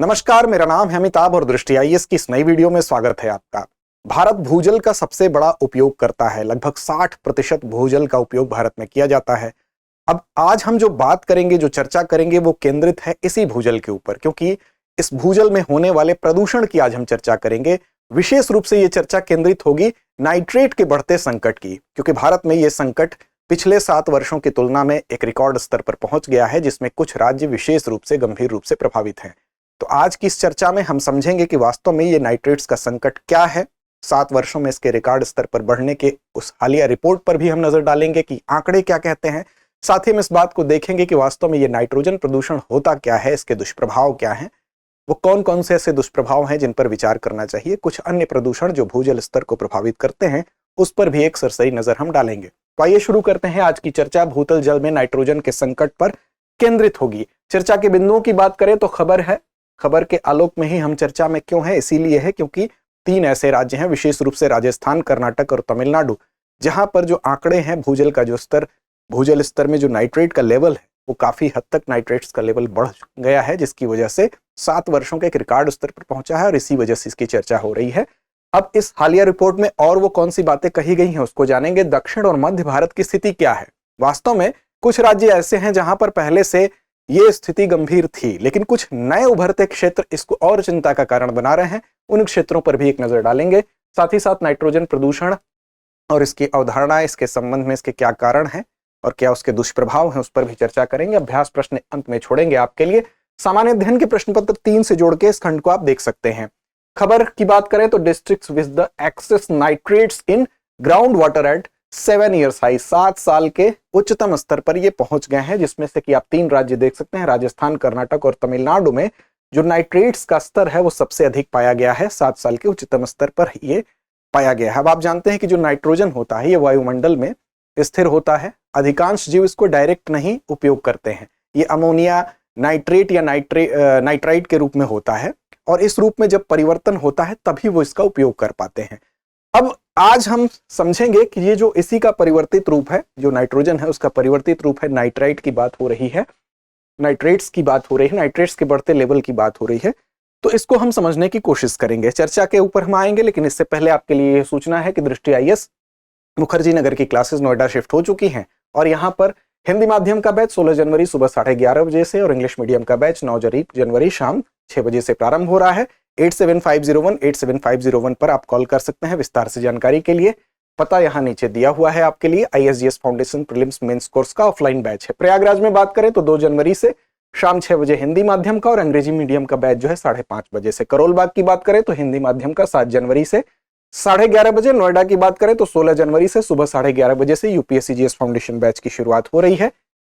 नमस्कार, मेरा नाम है अमिताभ और दृष्टि आईएएस की इस नई वीडियो में स्वागत है आपका। भारत भूजल का सबसे बड़ा उपयोग करता है। लगभग 60% भूजल का उपयोग भारत में किया जाता है। अब आज हम जो बात करेंगे, जो चर्चा करेंगे, वो केंद्रित है इसी भूजल के ऊपर, क्योंकि इस भूजल में होने वाले प्रदूषण की आज हम चर्चा करेंगे। विशेष रूप से ये चर्चा केंद्रित होगी नाइट्रेट के बढ़ते संकट की, क्योंकि भारत में ये संकट पिछले 7 वर्षों की तुलना में एक रिकॉर्ड स्तर पर पहुंच गया है, जिसमें कुछ राज्य विशेष रूप से गंभीर रूप से प्रभावित हैं। तो आज की इस चर्चा में हम समझेंगे कि वास्तव में ये नाइट्रेट्स का संकट क्या है। 7 वर्षों में इसके रिकॉर्ड स्तर पर बढ़ने के उस हालिया रिपोर्ट पर भी हम नजर डालेंगे कि आंकड़े क्या कहते हैं। साथ ही हम इस बात को देखेंगे कि वास्तव में ये नाइट्रोजन प्रदूषण होता क्या है, इसके दुष्प्रभाव क्या हैं, वो कौन कौन से ऐसे दुष्प्रभाव हैं जिन पर विचार करना चाहिए। कुछ अन्य प्रदूषण जो भूजल स्तर को प्रभावित करते हैं, उस पर भी एक सरसरी नजर हम डालेंगे। तो आइए शुरू करते हैं। आज की चर्चा भूतल जल में नाइट्रोजन के संकट पर केंद्रित होगी। चर्चा के बिंदुओं की बात करें तो खबर के आलोक में ही हम चर्चा में क्यों है, इसीलिए है क्योंकि 3 ऐसे राज्य हैं, विशेष रूप से राजस्थान, कर्नाटक और तमिलनाडु, जहां पर जो आंकड़े हैं भूजल का जो स्तर, भूजल स्तर में जो नाइट्रेट का लेवल है वो काफी हद तक नाइट्रेट्स का लेवल बढ़ गया है, जिसकी वजह से 7 वर्षों के एक रिकॉर्ड स्तर पर पहुंचा है और इसी वजह से इसकी चर्चा हो रही है। अब इस हालिया रिपोर्ट में और वो कौन सी बातें कही गई हैं उसको जानेंगे। दक्षिण और मध्य भारत की स्थिति क्या है। वास्तव में कुछ राज्य ऐसे हैं जहां पर पहले से ये स्थिति गंभीर थी, लेकिन कुछ नए उभरते क्षेत्र इसको और चिंता का कारण बना रहे हैं। उन क्षेत्रों पर भी एक नजर डालेंगे। साथ ही साथ नाइट्रोजन प्रदूषण और इसकी अवधारणा, इसके संबंध में इसके क्या कारण हैं और क्या उसके दुष्प्रभाव हैं, उस पर भी चर्चा करेंगे। अभ्यास प्रश्न अंत में छोड़ेंगे आपके लिए। सामान्य अध्ययन के प्रश्न पत्र 3 से जोड़ के इस खंड को आप देख सकते हैं। खबर की बात करें तो districts with the excess nitrates in ground water at 7 years high, 7 साल के उच्चतम स्तर पर ये पहुंच गए हैं, जिसमें से कि आप 3 राज्य देख सकते हैं, राजस्थान, कर्नाटक और तमिलनाडु में जो नाइट्रेट्स का स्तर है वो सबसे अधिक पाया गया है। 7 साल के उच्चतम स्तर पर ये पाया गया है। अब आप जानते हैं कि जो नाइट्रोजन होता है ये वायुमंडल में स्थिर होता है। अधिकांश जीव इसको डायरेक्ट नहीं उपयोग करते हैं। ये अमोनिया नाइट्रेट या नाइट्राइट के रूप में होता है और इस रूप में जब परिवर्तन होता है तभी वो इसका उपयोग कर पाते हैं। अब आज हम समझेंगे कि ये जो इसी का परिवर्तित रूप है, जो नाइट्रोजन है उसका परिवर्तित रूप है, नाइट्राइट की बात हो रही है, नाइट्रेट्स की बात हो रही है, नाइट्रेट्स के बढ़ते लेवल की बात हो रही है। तो इसको हम समझने की कोशिश करेंगे। चर्चा के ऊपर हम आएंगे, लेकिन इससे पहले आपके लिए यह सूचना है कि दृष्टि आईएएस मुखर्जी नगर की क्लासेस नोएडा शिफ्ट हो चुकी हैं और यहाँ पर हिंदी माध्यम का बैच 16 जनवरी सुबह 11:30 बजे से और इंग्लिश मीडियम का बैच 9 जनवरी शाम 6 बजे से प्रारंभ हो रहा है। 8750187501 पर आप कॉल कर सकते हैं विस्तार से जानकारी के लिए। पता यहाँ नीचे दिया हुआ है आपके लिए। आईएसजीएस फाउंडेशन प्रीलिम्स मेंस कोर्स का ऑफलाइन बैच है। प्रयागराज में बात करें तो 2 जनवरी से शाम 6 बजे हिंदी माध्यम का और अंग्रेजी मीडियम का बैच जो है 5:30 बजे से। करोल बाग की बात करें तो हिंदी माध्यम का 7 जनवरी से 11:30 बजे। नोएडा की बात करें तो 16 जनवरी से सुबह 11:30 बजे से यूपीएससी जीएस फाउंडेशन बैच की शुरुआत हो रही है।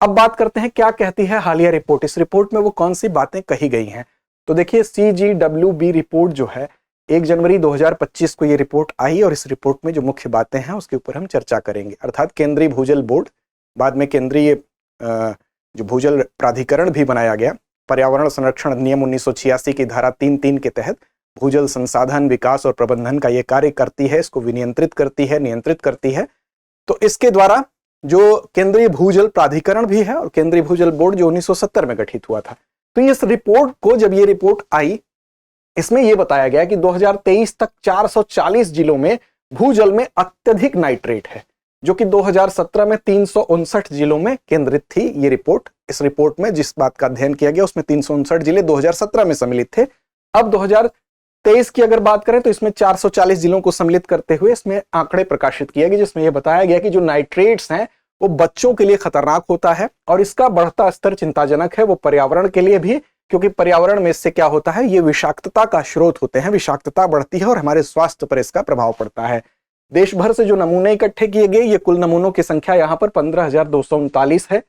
अब बात करते हैं क्या कहती है हालिया रिपोर्ट। इस रिपोर्ट में वो कौन सी बातें कही गई हैं। तो देखिए, CGWB रिपोर्ट जो है 1 जनवरी 2025 को ये रिपोर्ट आई और इस रिपोर्ट में जो मुख्य बातें हैं उसके ऊपर हम चर्चा करेंगे। अर्थात केंद्रीय भूजल बोर्ड, बाद में केंद्रीय जो भूजल प्राधिकरण भी बनाया गया। पर्यावरण संरक्षण अधिनियम 1986 की धारा 3(3) के तहत भूजल संसाधन विकास और प्रबंधन का ये कार्य करती है, इसको विनियंत्रित करती है, नियंत्रित करती है। तो इसके द्वारा जो केंद्रीय भूजल प्राधिकरण भी है और केंद्रीय भूजल बोर्ड जो 1970 में गठित हुआ था। तो इस रिपोर्ट को, जब ये रिपोर्ट आई, इसमें यह बताया गया कि 2023 तक 440 जिलों में भूजल में अत्यधिक नाइट्रेट है, जो कि 2017 में 359 जिलों में केंद्रित थी ये रिपोर्ट। इस रिपोर्ट में जिस बात का अध्ययन किया गया उसमें 359 जिले 2017 में सम्मिलित थे। अब 2023 की अगर बात करें तो इसमें 440 जिलों को सम्मिलित करते हुए इसमें आंकड़े प्रकाशित किए गए, जिसमें यह बताया गया कि जो नाइट्रेट्स हैं वो बच्चों के लिए खतरनाक होता है और इसका बढ़ता स्तर चिंताजनक है। वो पर्यावरण के लिए भी, क्योंकि पर्यावरण में इससे क्या होता है, ये विषाक्तता का स्रोत होते हैं। विषाक्तता बढ़ती है और हमारे स्वास्थ्य पर इसका प्रभाव पड़ता है। देश भर से जो नमूने इकट्ठे किए गए, ये कुल नमूनों की संख्या यहाँ पर 15,239 है।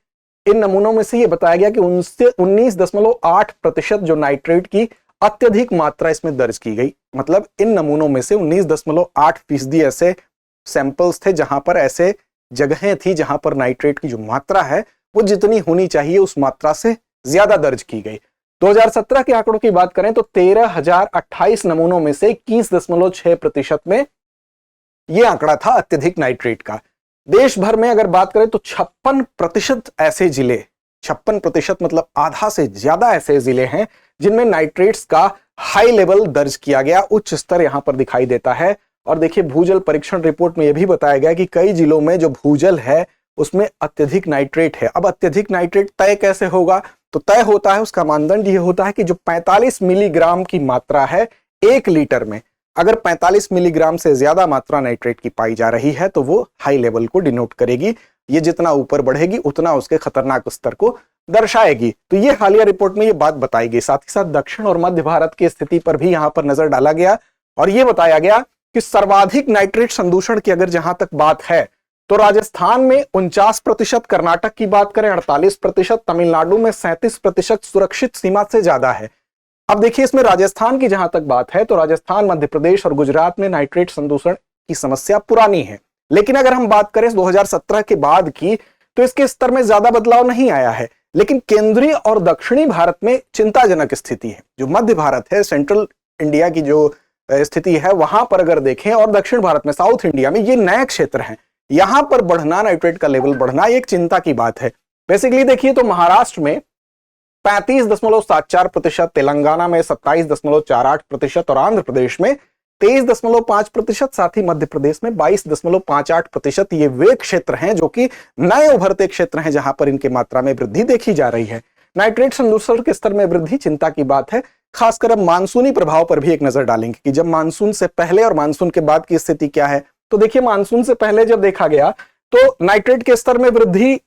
इन नमूनों में से ये बताया गया कि 19.8% जो नाइट्रेट की अत्यधिक मात्रा इसमें दर्ज की गई। मतलब इन नमूनों में से 19.8% ऐसे सैंपल्स थे जहां पर ऐसे जगहें थी जहां पर नाइट्रेट की जो मात्रा है वो जितनी होनी चाहिए उस मात्रा से ज्यादा दर्ज की गई। 2017 के आंकड़ों की बात करें तो 13,028 नमूनों में से 21.6% में यह आंकड़ा था अत्यधिक नाइट्रेट का। देश भर में अगर बात करें तो 56% ऐसे जिले, 56% मतलब आधा से ज्यादा ऐसे जिले हैं जिनमें नाइट्रेट्स का हाई लेवल दर्ज किया गया, उच्च स्तर यहां पर दिखाई देता है। और देखिए भूजल परीक्षण रिपोर्ट में यह भी बताया गया कि कई जिलों में जो भूजल है उसमें अत्यधिक नाइट्रेट है। अब अत्यधिक नाइट्रेट तय कैसे होगा? तो तय होता है, उसका मानदंड यह होता है कि जो 45 मिलीग्राम की मात्रा है 1 लीटर में, अगर 45 मिलीग्राम से ज्यादा मात्रा नाइट्रेट की पाई जा रही है तो वो हाई लेवल को डिनोट करेगी। ये जितना ऊपर बढ़ेगी उतना उसके खतरनाक स्तर को दर्शाएगी। तो ये हालिया रिपोर्ट में ये बात बताई गई। साथ ही साथ दक्षिण और मध्य भारत की स्थिति पर भी यहां पर नजर डाला गया और ये बताया गया कि सर्वाधिक नाइट्रेट संदूषण की अगर जहां तक बात है तो राजस्थान में 49%, कर्नाटक की बात करें 48%, तमिलनाडु में 37% सुरक्षित सीमा से ज्यादा है। अब देखिए इसमें राजस्थान की जहां तक बात है तो राजस्थान, मध्य प्रदेश और गुजरात में नाइट्रेट संदूषण की समस्या पुरानी है। लेकिन अगर हम बात करें 2017 के बाद की तो इसके स्तर में ज्यादा बदलाव नहीं आया है। लेकिन केंद्रीय और दक्षिणी भारत में चिंताजनक स्थिति है। जो मध्य भारत है, सेंट्रल इंडिया की जो स्थिति है वहां पर अगर देखें, और दक्षिण भारत में, साउथ इंडिया में, ये नए क्षेत्र हैं, यहां पर बढ़ना, नाइट्रेट का लेवल बढ़ना एक चिंता की बात है। बेसिकली देखिए तो महाराष्ट्र में 35.74%, तेलंगाना में 27.48% और आंध्र प्रदेश में 23.5%, साथ ही मध्य प्रदेश में 22.58%। ये वे क्षेत्र हैं जो कि नए उभरते क्षेत्र हैं जहां पर इनकी मात्रा में वृद्धि देखी जा रही है। नाइट्रेट संदूषण के स्तर में वृद्धि चिंता की बात है। खासकर अब मानसूनी प्रभाव पर भी एक नजर डालेंगे कि जब मानसून से पहले और मानसून के बाद की स्थिति क्या है। तो देखिए मानसून से पहले जब देखा गया तो नाइट्रेट के स्तर में वृद्धि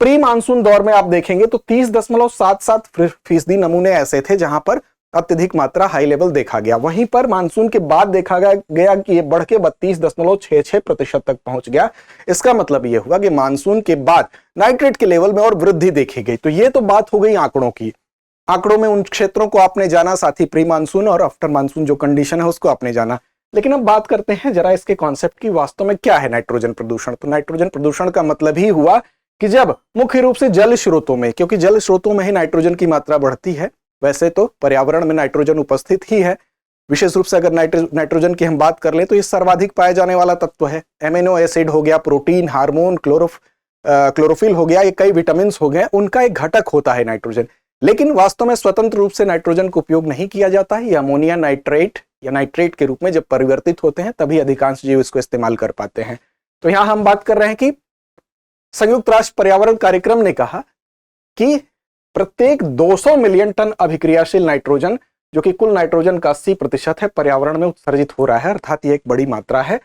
प्री मानसून दौर में आप देखेंगे तो 30.77% नमूने ऐसे थे जहां पर अत्यधिक मात्रा हाई लेवल देखा गया। वहीं पर मानसून के बाद देखा गया कि ये बढ़ के 32.66% तक पहुंच गया। इसका मतलब ये हुआ कि मानसून के बाद नाइट्रेट के लेवल में और वृद्धि देखी गई। तो ये तो बात हो गई आंकड़ों की। आंकड़ों में उन क्षेत्रों को आपने जाना, साथ ही प्री मानसून और आफ्टर मानसून जो कंडीशन है उसको आपने जाना। लेकिन अब बात करते हैं जरा इसके कॉन्सेप्ट की, वास्तव में क्या है नाइट्रोजन प्रदूषण। तो नाइट्रोजन प्रदूषण का मतलब ही हुआ कि जब मुख्य रूप से जल स्रोतों में, क्योंकि जल स्रोतों में ही नाइट्रोजन की मात्रा बढ़ती है, वैसे तो पर्यावरण में नाइट्रोजन उपस्थित ही है। विशेष रूप से अगर नाइट्रोजन की हम बात कर लें तो ये सर्वाधिक पाए जाने वाला तत्व है। एमिनो एसिड हो गया, प्रोटीन, हार्मोन, क्लोरोफिल हो गया, ये कई विटामिन हो गए, उनका एक घटक होता है नाइट्रोजन। लेकिन वास्तव में स्वतंत्र रूप से नाइट्रोजन का उपयोग नहीं किया जाता है। ये अमोनिया नाइट्रेट या नाइट्रेट के रूप में जब परिवर्तित होते हैं तभी अधिकांश जीव इसको इस्तेमाल कर पाते हैं। तो यहां हम बात कर रहे हैं कि संयुक्त राष्ट्र पर्यावरण कार्यक्रम ने कहा कि प्रत्येक 200 मिलियन टन अभिक्रियाशील नाइट्रोजन, जो कि कुल नाइट्रोजन का 80% है, पर्यावरण में उत्सर्जित हो रहा है। अर्थात ये एक बड़ी मात्रा है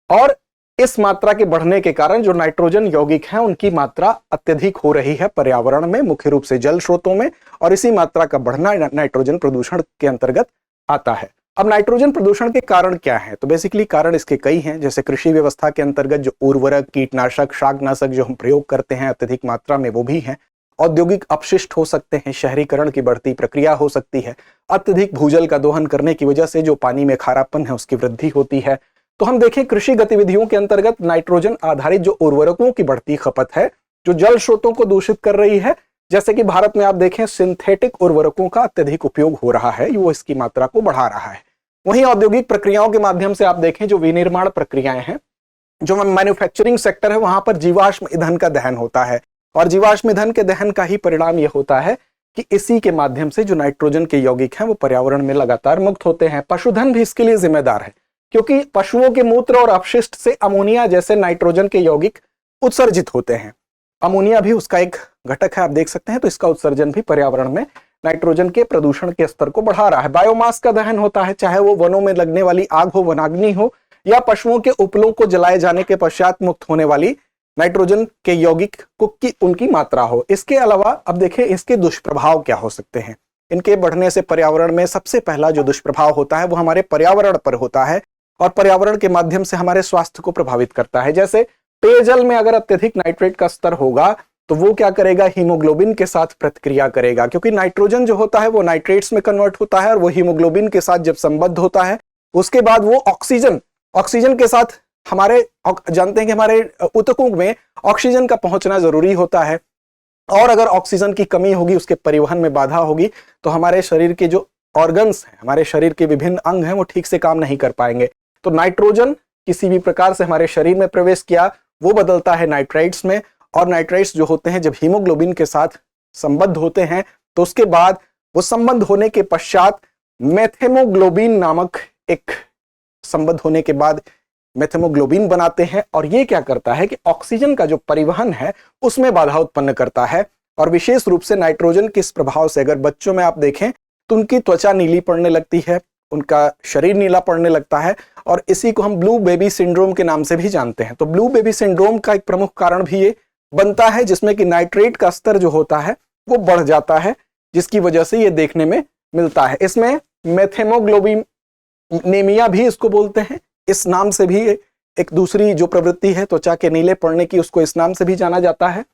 और इस मात्रा के बढ़ने के कारण जो नाइट्रोजन यौगिक हैं उनकी मात्रा अत्यधिक हो रही है पर्यावरण में, मुख्य रूप से जल स्रोतों में, और इसी मात्रा का बढ़ना नाइट्रोजन प्रदूषण के अंतर्गत आता है। अब नाइट्रोजन प्रदूषण के कारण क्या है? तो बेसिकली कारण इसके कई हैं। जैसे कृषि व्यवस्था के अंतर्गत जो उर्वरक, कीटनाशक, शाकनाशक जो हम प्रयोग करते हैं अत्यधिक मात्रा में, वो भी हैं। औद्योगिक अपशिष्ट हो सकते हैं, शहरीकरण की बढ़ती प्रक्रिया हो सकती है, अत्यधिक भूजल का दोहन करने की वजह से जो पानी में खारापन है उसकी वृद्धि होती है। तो हम देखें कृषि गतिविधियों के अंतर्गत नाइट्रोजन आधारित जो उर्वरकों की बढ़ती खपत है जो जल स्रोतों को दूषित कर रही है, जैसे कि भारत में आप देखें सिंथेटिक उर्वरकों का अत्यधिक उपयोग हो रहा है, वो इसकी मात्रा को बढ़ा रहा है। वहीं औद्योगिक प्रक्रियाओं के माध्यम से आप देखें जो विनिर्माण प्रक्रियाएं हैं, जो मैन्युफैक्चरिंग सेक्टर है, वहां पर जीवाश्म ईंधन का दहन होता है और जीवाश्म ईंधन के दहन का ही परिणाम यह होता है कि इसी के माध्यम से जो नाइट्रोजन के यौगिक हैं वो पर्यावरण में लगातार मुक्त होते हैं। पशुधन भी इसके लिए जिम्मेदार है क्योंकि पशुओं के मूत्र और अपशिष्ट से अमोनिया जैसे नाइट्रोजन के यौगिक उत्सर्जित होते हैं। अमोनिया भी उसका एक घटक है, आप देख सकते हैं। तो इसका उत्सर्जन भी पर्यावरण में नाइट्रोजन के प्रदूषण के स्तर को बढ़ा रहा है। बायोमास का दहन होता है, चाहे वो वनों में लगने वाली आग हो, वनाग्नि हो, या पशुओं के उपलों को जलाए जाने के पश्चात मुक्त होने वाली नाइट्रोजन के यौगिक को की उनकी मात्रा हो। इसके अलावा अब देखें इसके दुष्प्रभाव क्या हो सकते हैं। इनके बढ़ने से पर्यावरण में सबसे पहला जो दुष्प्रभाव होता है वो हमारे पर्यावरण पर होता है और पर्यावरण के माध्यम से हमारे स्वास्थ्य को प्रभावित करता है। जैसे पेयजल में अगर अत्यधिक नाइट्रेट का स्तर होगा तो वो क्या करेगा, हीमोग्लोबिन के साथ प्रतिक्रिया करेगा, क्योंकि नाइट्रोजन जो होता है वो नाइट्रेट्स में कन्वर्ट होता है और वो हीमोग्लोबिन के साथ जब संबद्ध होता है उसके बाद वो ऑक्सीजन के साथ, हमारे जानते हैं कि हमारे ऊतकों में ऑक्सीजन का पहुंचना जरूरी होता है और अगर ऑक्सीजन की कमी होगी, उसके परिवहन में बाधा होगी तो हमारे शरीर के जो ऑर्गन्स हैं, हमारे शरीर के विभिन्न अंग हैं, वो ठीक से काम नहीं कर पाएंगे। तो नाइट्रोजन किसी भी प्रकार से हमारे शरीर में प्रवेश किया वो बदलता है नाइट्राइट्स में, और नाइट्राइट्स जो होते हैं जब हीमोग्लोबिन के साथ संबद्ध होते हैं तो उसके बाद वो संबंध होने के पश्चात मेथेमोग्लोबिन नामक एक संबंध होने के बाद मेथेमोग्लोबिन बनाते हैं, और ये क्या करता है कि ऑक्सीजन का जो परिवहन है उसमें बाधा उत्पन्न करता है। और विशेष रूप से नाइट्रोजन के इस प्रभाव से अगर बच्चों में आप देखें तो उनकी त्वचा नीली पड़ने लगती है, उनका शरीर नीला पड़ने लगता है, और इसी को हम ब्लू बेबी सिंड्रोम के नाम से भी जानते हैं। तो ब्लू बेबी सिंड्रोम का एक प्रमुख कारण भी ये बनता है, जिसमें कि नाइट्रेट का स्तर जो होता है वो बढ़ जाता है, जिसकी वजह से ये देखने में मिलता है। इसमें मेथेमोग्लोबिनेमिया भी इसको बोलते हैं, इस नाम से भी एक दूसरी जो प्रवृत्ति है त्वचा के नीले पड़ने की, उसको इस नाम से भी जाना जाता है।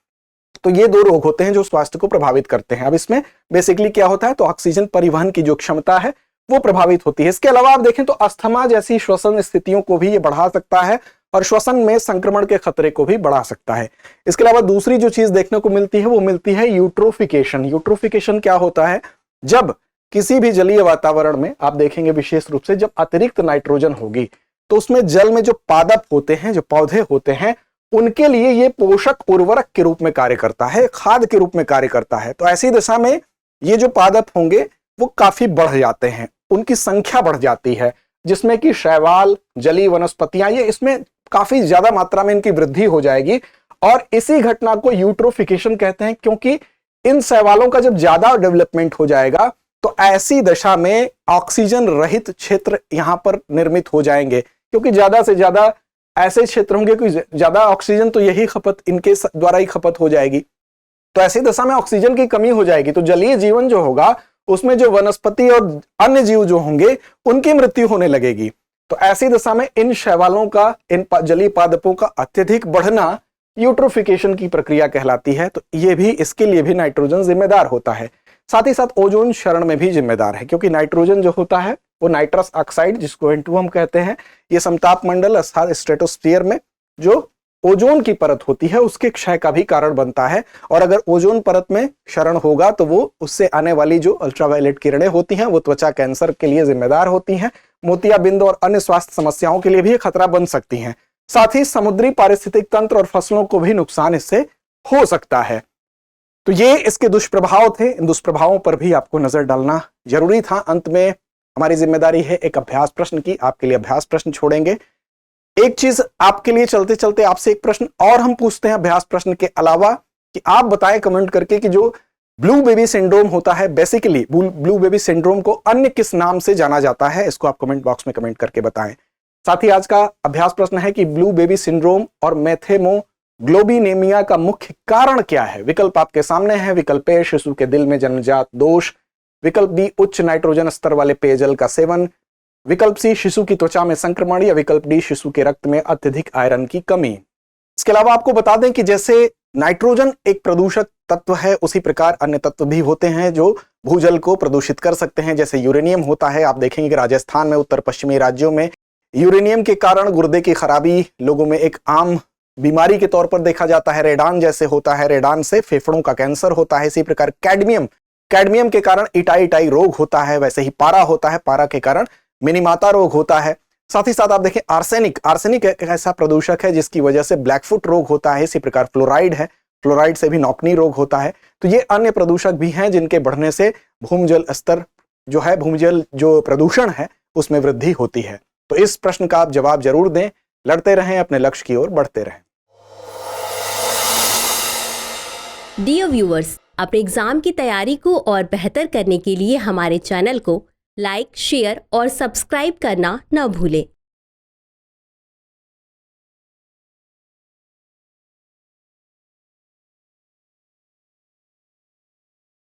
तो ये दो रोग होते हैं जो स्वास्थ्य को प्रभावित करते हैं। अब इसमें बेसिकली क्या होता है, तो ऑक्सीजन परिवहन की जो क्षमता है वो प्रभावित होती है। इसके अलावा आप देखें तो अस्थमा जैसी श्वसन स्थितियों को भी ये बढ़ा सकता है और श्वसन में संक्रमण के खतरे को भी बढ़ा सकता है। इसके अलावा दूसरी जो चीज देखने को मिलती है वो मिलती है यूट्रोफिकेशन। यूट्रोफिकेशन क्या होता है, जब किसी भी जलीय वातावरण में आप देखेंगे विशेष रूप से जब अतिरिक्त नाइट्रोजन होगी तो उसमें जल में जो पादप होते हैं, जो पौधे होते हैं, उनके लिए ये पोषक उर्वरक के रूप में कार्य करता है, खाद के रूप में कार्य करता है। तो ऐसी दशा में ये जो पादप होंगे वो काफी बढ़ जाते हैं, उनकी संख्या बढ़ जाती है, जिसमें कि शैवाल, जलीय वनस्पतियां, ये इसमें काफी ज्यादा मात्रा में इनकी वृद्धि हो जाएगी। और इसी घटना को यूट्रोफिकेशन कहते हैं, क्योंकि इन शैवालों का जब ज्यादा डेवलपमेंट हो जाएगा तो ऐसी दशा में ऑक्सीजन रहित क्षेत्र यहां पर निर्मित हो जाएंगे, क्योंकि ज्यादा से ज्यादा ऐसे क्षेत्र होंगे कि ज्यादा ऑक्सीजन तो यही खपत इनके द्वारा ही खपत हो जाएगी। तो ऐसी दशा में ऑक्सीजन की कमी हो जाएगी, तो जलीय जीवन जो होगा उसमें जो वनस्पति और अन्य जीव जो होंगे उनकी मृत्यु होने लगेगी। तो ऐसी दशा में इन शैवालों का, इन जलीय पादपों का अत्यधिक बढ़ना यूट्रोफिकेशन की प्रक्रिया कहलाती है। तो ये भी, इसके लिए भी नाइट्रोजन जिम्मेदार होता है। साथ ही साथ ओजोन क्षरण में भी जिम्मेदार है, क्योंकि नाइट्रोजन जो होता है वो नाइट्रस ऑक्साइड, जिसको N2 हम कहते हैं, ये समताप मंडल अर्थात स्ट्रेटोस्फीयर में जो ओजोन की परत होती है उसके क्षय का भी कारण बनता है। और अगर ओजोन परत में क्षरण होगा तो वो उससे आने वाली जो अल्ट्रावायलेट किरणें होती हैं वो त्वचा कैंसर के लिए जिम्मेदार होती हैं, मोतियाबिंद और अन्य स्वास्थ्य समस्याओं के लिए भी खतरा बन सकती हैं। साथ ही समुद्री पारिस्थितिक तंत्र और फसलों को भी नुकसान इससे हो सकता है। तो ये इसके दुष्प्रभाव थे, इन दुष्प्रभावों पर भी आपको नजर डालना जरूरी था। अंत में हमारी जिम्मेदारी है एक अभ्यास प्रश्न की, आपके लिए अभ्यास प्रश्न छोड़ेंगे। एक चीज आपके लिए चलते चलते आपसे एक प्रश्न और हम पूछते हैं अभ्यास प्रश्न के अलावा, कि आप बताएं कमेंट करके कि जो ब्लू बेबी सिंड्रोम होता है, बेसिकली ब्लू बेबी सिंड्रोम को अन्य किस नाम से जाना जाता है, इसको आप कमेंट बॉक्स में कमेंट करके बताएं। साथ ही आज का अभ्यास प्रश्न है कि ब्लू बेबी सिंड्रोम और मेथेमोग्लोबिनेमिया का मुख्य कारण क्या है। विकल्प आपके सामने है। विकल्प ए, शिशु के दिल में जन्मजात दोष। विकल्प बी, उच्च नाइट्रोजन स्तर वाले पेयजल का सेवन। विकल्प सी, शिशु की त्वचा में संक्रमण। या विकल्प डी, शिशु के रक्त में अत्यधिक आयरन की कमी। इसके अलावा आपको बता दें कि जैसे नाइट्रोजन एक प्रदूषक तत्व है, उसी प्रकार अन्य तत्व भी होते हैं जो भूजल को प्रदूषित कर सकते हैं। जैसे यूरेनियम होता है, आप देखेंगे कि राजस्थान में, उत्तर पश्चिमी राज्यों में यूरेनियम के कारण गुर्दे की खराबी लोगों में एक आम बीमारी के तौर पर देखा जाता है। रेडान जैसे होता है, रेडान से फेफड़ों का कैंसर होता है। इसी प्रकार कैडमियम के कारण इटाई रोग होता है। वैसे ही पारा होता है, पारा के कारण मिनीमाता रोग होता है। साथ ही साथ आप देखें आर्सेनिक एक ऐसा प्रदूषक है जिसकी वजह से ब्लैकफुट रोग होता है। इसी प्रकार फ्लोराइड है, फ्लोराइड से भी नौकनी रोग होता है। तो ये अन्य प्रदूषक भी हैं जिनके बढ़ने से भूमजल स्तर जो है, भूमजल जो प्रदूषण है उसमें वृद्धि होती है। तो इस प्रश्न का आप जवाब जरूर दें, लड़ते रहें, अपने लक्ष्य की ओर बढ़ते रहें। डियर व्यूअर्स, अपने एग्जाम की तैयारी को और बेहतर करने के लिए हमारे चैनल को लाइक, शेयर और सब्सक्राइब करना न भूलें।